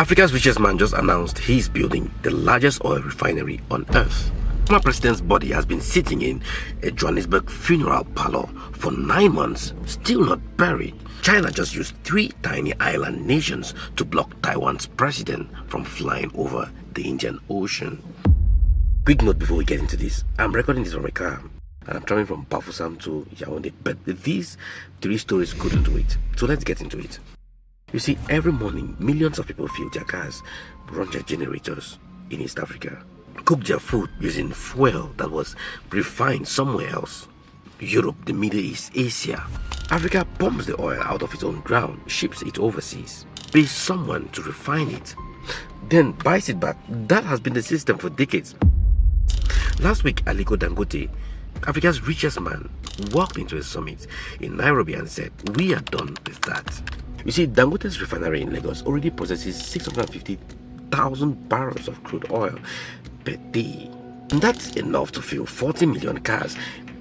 Africa's richest man just announced he's building the largest oil refinery on earth. My president's body has been sitting in a Johannesburg funeral parlor for 9 months, still not buried. China just used 3 tiny island nations to block Taiwan's president from flying over the Indian Ocean. Quick note before we get into this, I'm recording this from a car and I'm traveling from Bafoussam to Yaoundé, but these 3 stories couldn't wait, so let's get into it. You see, every morning, millions of people fuel their cars, run their generators in East Africa, cook their food using fuel that was refined somewhere else. Europe, the Middle East, Asia. Africa pumps the oil out of its own ground, ships it overseas, pays someone to refine it, then buys it back. That has been the system for decades. Last week, Aliko Dangote, Africa's richest man, walked into a summit in Nairobi and said, "We are done with that." You see, Dangote's refinery in Lagos already possesses 650,000 barrels of crude oil per day. And that's enough to fuel 40 million cars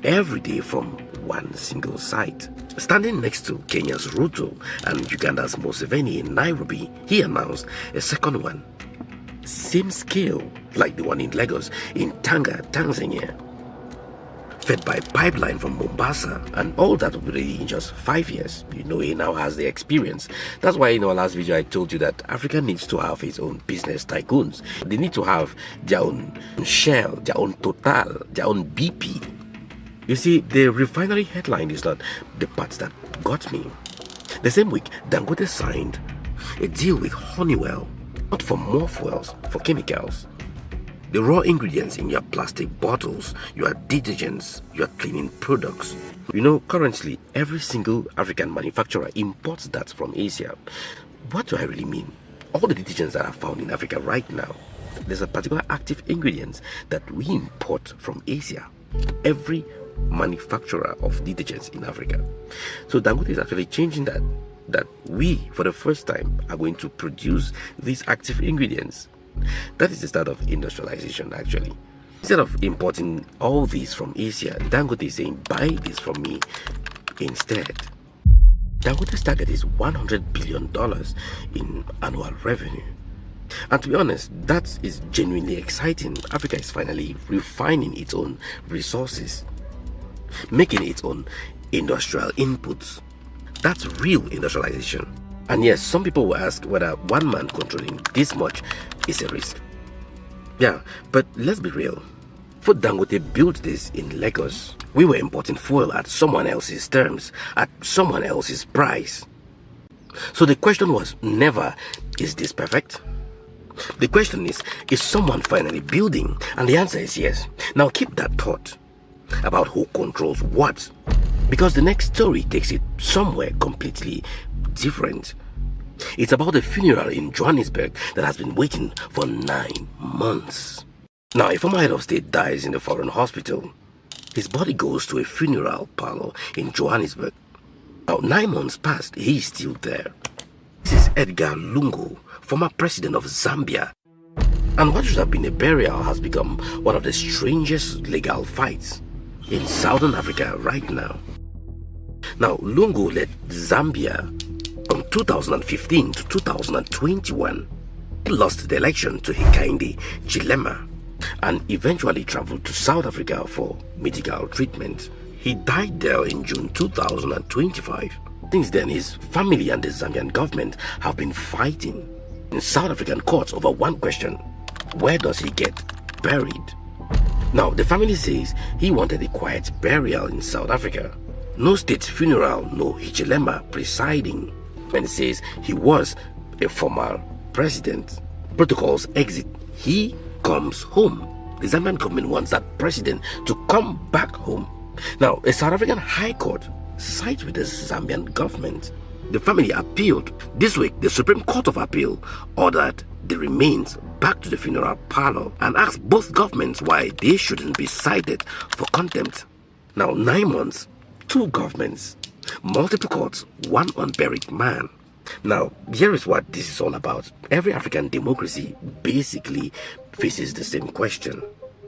every day from one single site. Standing next to Kenya's Ruto and Uganda's Museveni in Nairobi, he announced a second one. Same scale like the one in Lagos in Tanga, Tanzania. Fed by pipeline from Mombasa, and all that will be ready in just 5 years. You know, he now has the experience. That's why in our last video I told you that Africa needs to have its own business tycoons. They need to have their own Shell, their own Total, their own BP. You see, the refinery headline is not the part that got me. The same week, Dangote signed a deal with Honeywell, not for more fuels, for chemicals. The raw ingredients in your plastic bottles, your detergents, your cleaning products. You know, currently, every single African manufacturer imports that from Asia. What do I really mean? All the detergents that are found in Africa right now, there's a particular active ingredient that we import from Asia. Every manufacturer of detergents in Africa. So Dangote is actually changing that we, for the first time, are going to produce these active ingredients. That is the start of industrialization, actually. Instead of importing all these from Asia, Dangote is saying, buy this from me instead. Dangote's target is $100 billion in annual revenue. And to be honest, that is genuinely exciting. Africa is finally refining its own resources, making its own industrial inputs. That's real industrialization. And yes, some people will ask whether one man controlling this much is a risk. Yeah, but let's be real. For Dangote built this in Lagos, we were importing fuel at someone else's terms, at someone else's price. So the question was never, is this perfect? The question is someone finally building? And the answer is yes. Now keep that thought about who controls what, because the next story takes it somewhere completely different. It's about a funeral in Johannesburg that has been waiting for 9 months. Now, if a former head of state dies in a foreign hospital, his body goes to a funeral parlor in Johannesburg. Now, 9 months passed, he's still there. This is Edgar Lungu, former president of Zambia. And what should have been a burial has become one of the strangest legal fights in Southern Africa right now. Now, Lungu led Zambia from 2015 to 2021. He lost the election to Hakainde Hichilema and eventually traveled to South Africa for medical treatment. He died there in June 2025. Since then, his family and the Zambian government have been fighting in South African courts over one question: where does he get buried? Now, the family says he wanted a quiet burial in South Africa. No state funeral, no Hichilema presiding. And says he was a former president. Protocols exit. He comes home. The Zambian government wants that president to come back home. Now, a South African High Court sides with the Zambian government. The family appealed. This week, the Supreme Court of Appeal ordered the remains back to the funeral parlor and asked both governments why they shouldn't be cited for contempt. Now, 9 months, 2 governments, multiple courts, one unburied man. Now, here is what this is all about. Every African democracy basically faces the same question.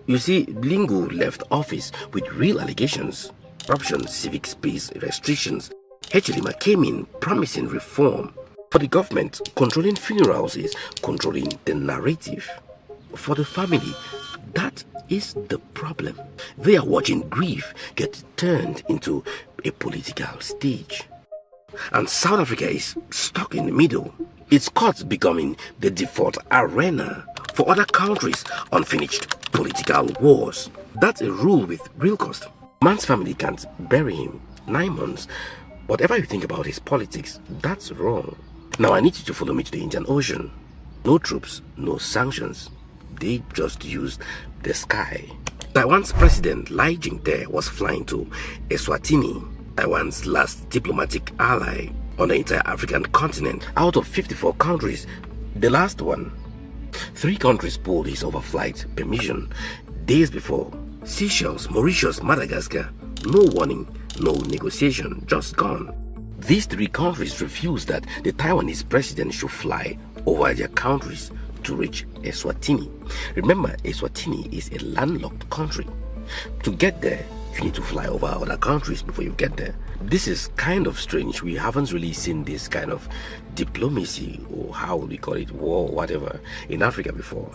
You see, Lungu left office with real allegations: corruption, civic space restrictions. Hichilema came in promising reform. For the government, controlling funerals is controlling the narrative. For the family, that is the problem. They are watching grief get turned into a political stage. And South Africa is stuck in the middle. Its courts becoming the default arena for other countries' unfinished political wars. That's a rule with real cost. Man's family can't bury him 9 months. Whatever you think about his politics, that's wrong. Now I need you to follow me to the Indian Ocean. No troops, no sanctions. They just used the sky. Taiwan's president Lai Ching-te was flying to Eswatini, Taiwan's last diplomatic ally on the entire African continent. Out of 54 countries, the last one. 3 countries pulled his overflight permission days before. Seychelles, Mauritius, Madagascar. No warning, no negotiation, just gone. These 3 countries refused that the Taiwanese president should fly over their countries to reach Eswatini. Remember, Eswatini is a landlocked country. To get there, you need to fly over other countries before you get there. This is kind of strange. We haven't really seen this kind of diplomacy, or how we call it, war, whatever, in Africa before.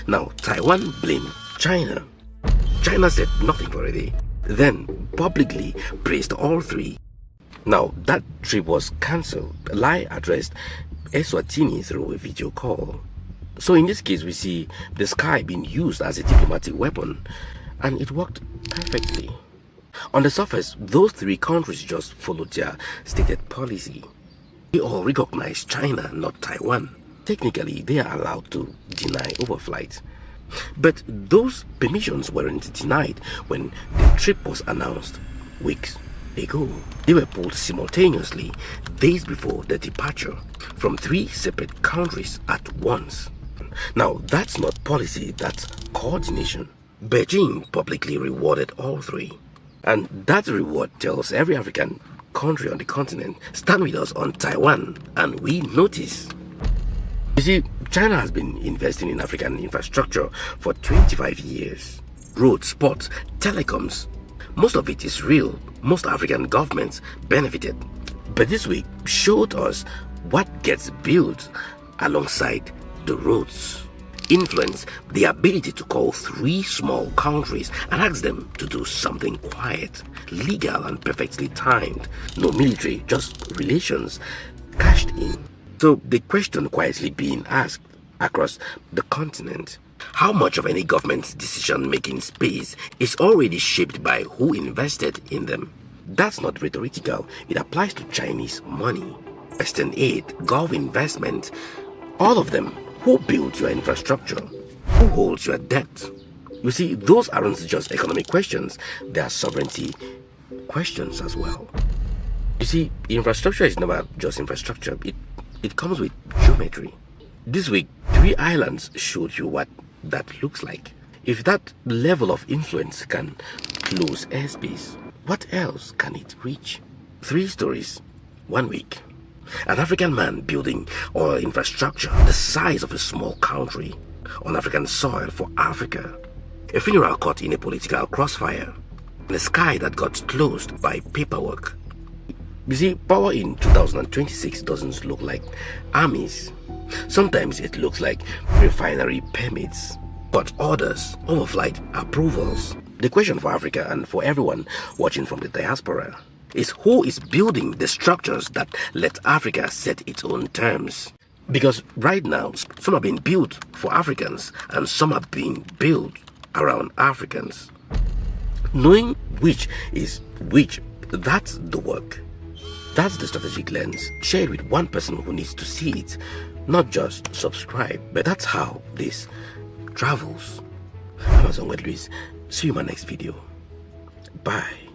Now, Taiwan blamed China. China said nothing for a day, then publicly praised all 3. Now, that trip was cancelled. Lai addressed Eswatini through a video call. So in this case, we see the sky being used as a diplomatic weapon, and it worked perfectly. On the surface, those 3 countries just followed their stated policy. They all recognize China, not Taiwan. Technically, they are allowed to deny overflight. But those permissions weren't denied when the trip was announced weeks ago. They were pulled simultaneously days before the departure from 3 separate countries at once. Now, that's not policy, that's coordination. Beijing publicly rewarded all 3. And that reward tells every African country on the continent, stand with us on Taiwan, and we notice. You see, China has been investing in African infrastructure for 25 years. Roads, ports, telecoms. Most of it is real. Most African governments benefited. But this week showed us what gets built alongside the roads. Influence, the ability to call 3 small countries and ask them to do something quiet, legal and perfectly timed. No military, just relations cashed in. So the question quietly being asked across the continent, how much of any government's decision-making space is already shaped by who invested in them? That's not rhetorical. It applies to Chinese money, Western aid, Gulf investment, all of them. Who built your infrastructure? Who holds your debt? You see, those aren't just economic questions, they are sovereignty questions as well. You see, infrastructure is never just infrastructure, it comes with geometry. This week, 3 islands showed you what that looks like. If that level of influence can close airspace, what else can it reach? 3 stories, 1 week. An African man building oil infrastructure the size of a small country on African soil for Africa. A funeral caught in a political crossfire. And a sky that got closed by paperwork. You see, power in 2026 doesn't look like armies. Sometimes it looks like refinery permits, but orders, overflight approvals. The question for Africa and for everyone watching from the diaspora is who is building the structures that let Africa set its own terms. Because right now, some are being built for Africans and some are being built around Africans. Knowing which is which, that's the work. That's the strategic lens. Share it with one person who needs to see it, not just subscribe. But that's how this travels. I'm Luis. See you in my next video. Bye.